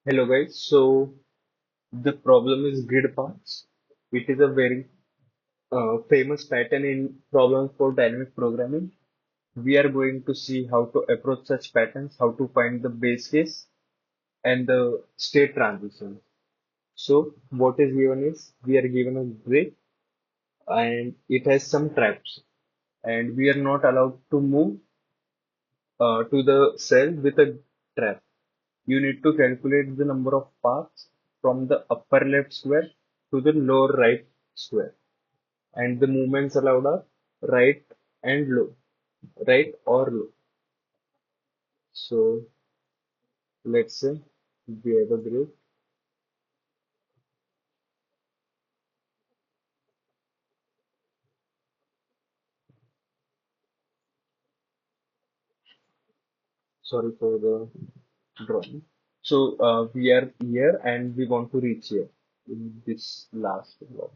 Hello guys, so the problem is grid paths. It is a very famous pattern in problems for dynamic programming. We are going to see how to approach such patterns, how to find the base case and the state transition. So what is given is we are given a grid and it has some traps and we are not allowed to move to the cell with a trap. You need to calculate the number of paths from the upper left square to the lower right square. And the movements allowed are right and low, right or low. So let's say we have a grid. Sorry for the drawing. So we are here and we want to reach here in this last block.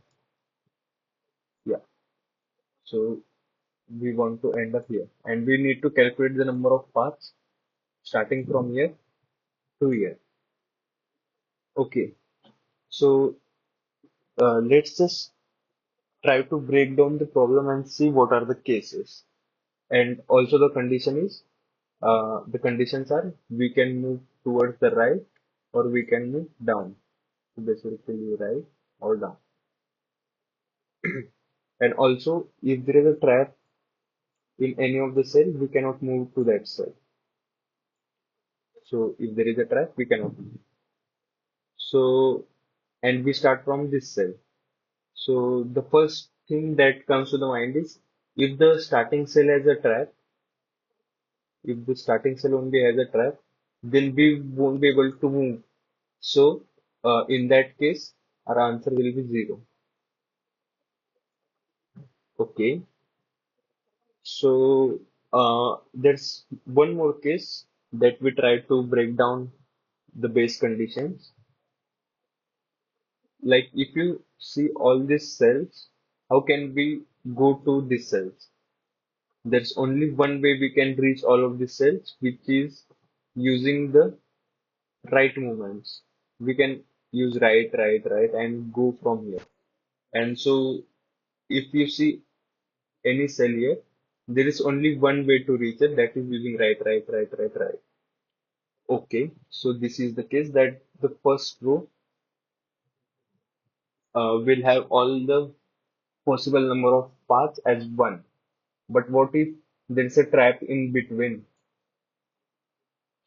Yeah. So we want to end up here and we need to calculate the number of paths starting from here to here. Okay. So let's just try to break down the problem and see what are the cases. And also the condition is, the conditions are we can move towards the right or we can move down. So basically right or down. And also if there is a trap in any of the cell, we cannot move to that cell. So if there is a trap, we cannot move. So, and we start from this cell. So the first thing that comes to the mind is if the starting cell has a trap, if the starting cell only has a trap, then we won't be able to move. So in that case, our answer will be 0. Okay. So there's one more case that we try to break down the base conditions. Like if you see all these cells, how can we go to these cells? There's only one way we can reach all of these cells, which is using the right movements. We can use right, right, right, and go from here. And so if you see any cell here, there is only one way to reach it, that is using right, right, right, right, right. Okay, so this is the case that the first row will have all the possible number of paths as one. But what if there is a trap in between?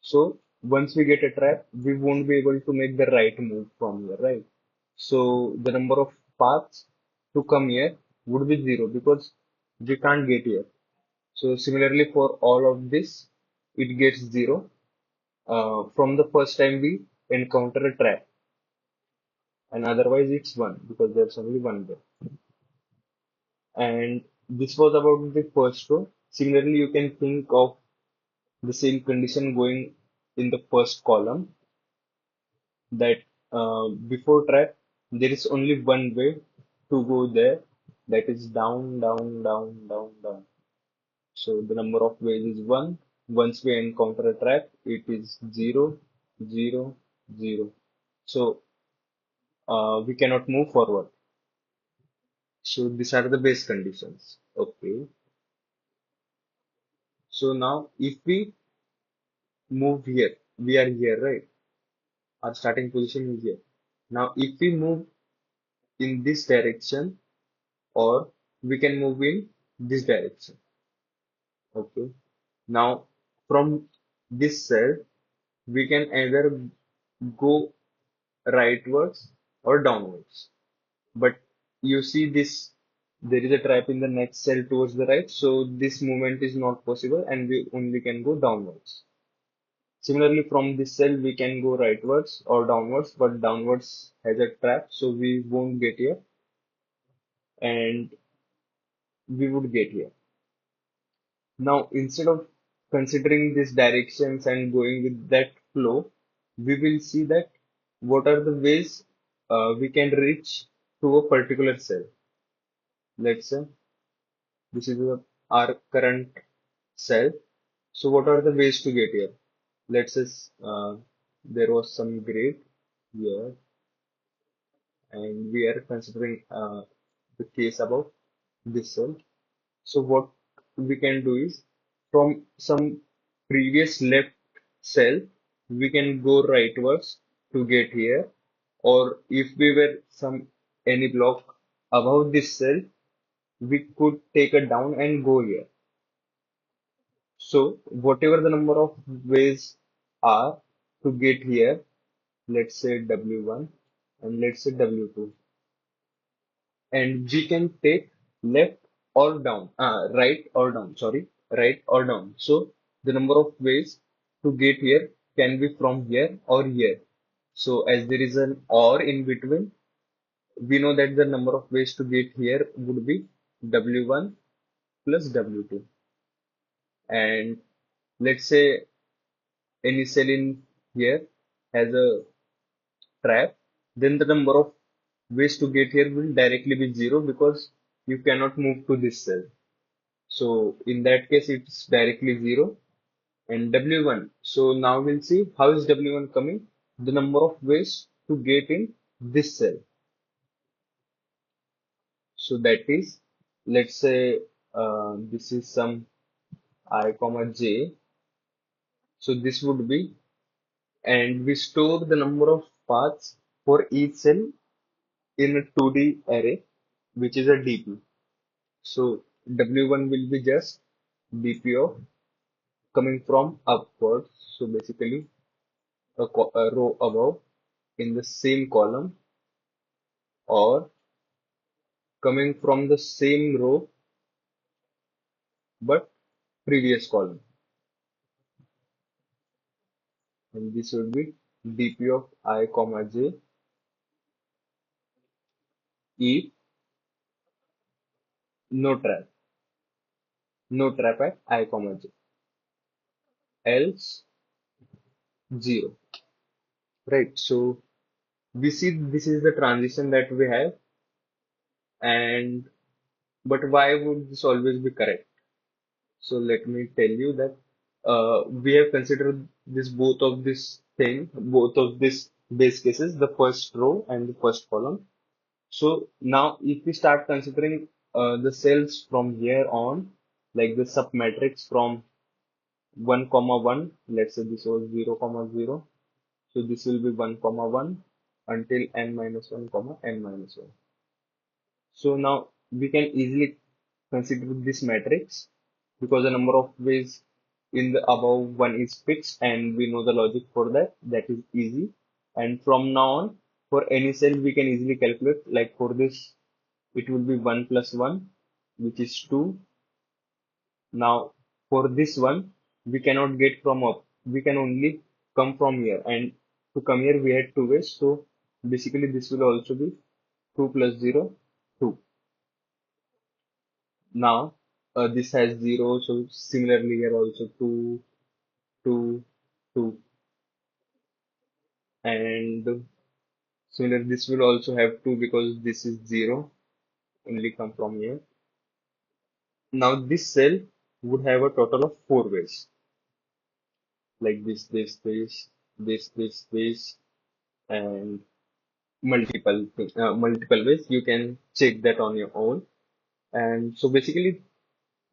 So once we get a trap, we won't be able to make the right move from here, right? So the number of paths to come here would be 0 because we can't get here. So similarly for all of this, it gets 0 from the first time we encounter a trap, and otherwise it's 1 because there's only one there. And this was about the first row. Similarly, you can think of the same condition going in the first column, that before trap there is only one way to go there, that is down, down, down, down, down. So the number of ways is 1. Once we encounter a trap, it is 0, 0, 0. So we cannot move forward. So these are the base conditions. Okay. So now if we move here, we are here, right? Our starting position is here. Now if we move in this direction, or we can move in this direction. Okay. Now from this cell, we can either go rightwards or downwards. But you see this, there is a trap in the next cell towards the right, so this movement is not possible and we only can go downwards. Similarly, from this cell, we can go rightwards or downwards, but downwards has a trap, so we won't get here and we would get here. Now, instead of considering these directions and going with that flow, we will see that what are the ways we can reach to a particular cell. Let's say this is our current cell. So what are the ways to get here? Let's say there was some grid here, and we are considering the case about this cell. So what we can do is from some previous left cell, we can go rightwards to get here, or if we were some any block above this cell, we could take it down and go here. So whatever the number of ways are to get here, let's say W1 and let's say W2, and we can take left or down, right or down, sorry, right or down. So the number of ways to get here can be from here or here. So as there is an or in between, we know that the number of ways to get here would be W1 plus W2. And let's say any cell in here has a trap, then the number of ways to get here will directly be zero because you cannot move to this cell. So in that case, it's directly zero and W1. So now we'll see how is W1 coming? The number of ways to get in this cell. So that is, let's say this is some I comma j. So this would be, and we store the number of paths for each cell in a 2D array, which is a DP. So W1 will be just DP of coming from upwards. So basically a row above in the same column, or coming from the same row but previous column. And this would be DP of I comma j if no trap, no trap at I comma j, else 0. Right. So we see this is the transition that we have, and but why would this always be correct? So let me tell you that we have considered this both of these base cases, the first row and the first column. So now if we start considering the cells from here on, like the submatrix from 1 comma 1, let's say this was 0 comma 0. So this will be 1 comma 1 until n minus 1 comma n minus 1. So now we can easily consider this matrix because the number of ways in the above one is fixed and we know the logic for that. That is easy. And from now on, for any cell, we can easily calculate. Like for this, it will be 1 plus 1, which is 2. Now, for this one, we cannot get from up. We can only come from here. And to come here, we had two ways. So basically, this will also be 2 plus 0, 2. Now, this has 0, so similarly here also 2, 2, 2. And similarly, this will also have 2 because this is 0, only come from here. Now, this cell would have a total of 4 ways, like this, and multiple ways. You can check that on your own. And so basically,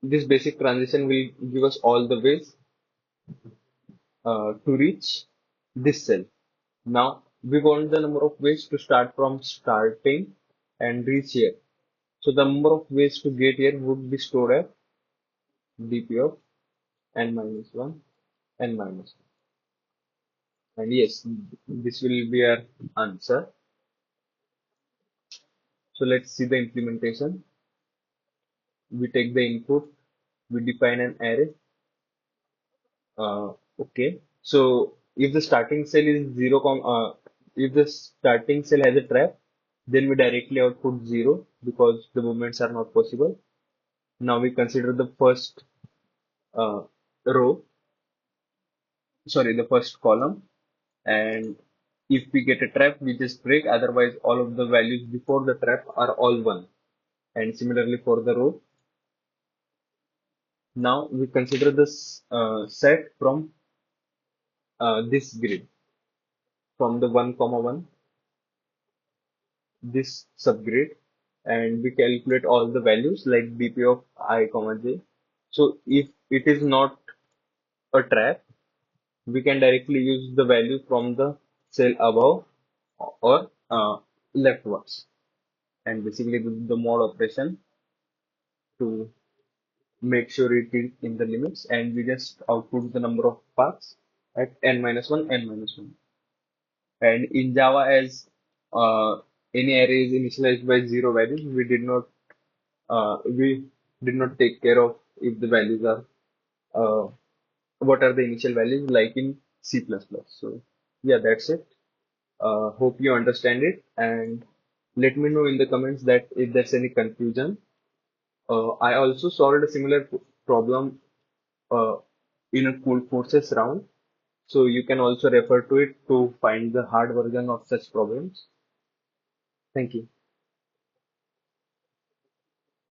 this basic transition will give us all the ways to reach this cell. Now we want the number of ways to start from starting and reach here. So the number of ways to get here would be stored at dp of n minus 1, n minus 1. And yes, this will be our answer. So let's see the implementation. We take the input, we define an array. Okay. So if the starting cell is if the starting cell has a trap, then we directly output 0 because the movements are not possible. Now we consider the first uh, row, sorry, the first column, and if we get a trap, we just break. Otherwise, all of the values before the trap are all 1. And similarly for the row. Now we consider this set from this grid. from the 1 comma 1 this subgrid, and we calculate all the values like bp of I comma j. So if it is not a trap, we can directly use the value from the cell above or leftwards, and basically do the mod operation to make sure it is in the limits, and we just output the number of paths at n minus 1, n minus 1. And in Java, as any array is initialized by zero values, we did not take care of if the values are what are the initial values like in C++. So yeah, that's it. Hope you understand it, and let me know in the comments that if there's any confusion. I also solved a similar problem uh, in a cool courses round, so you can also refer to it to find the hard version of such problems. Thank you.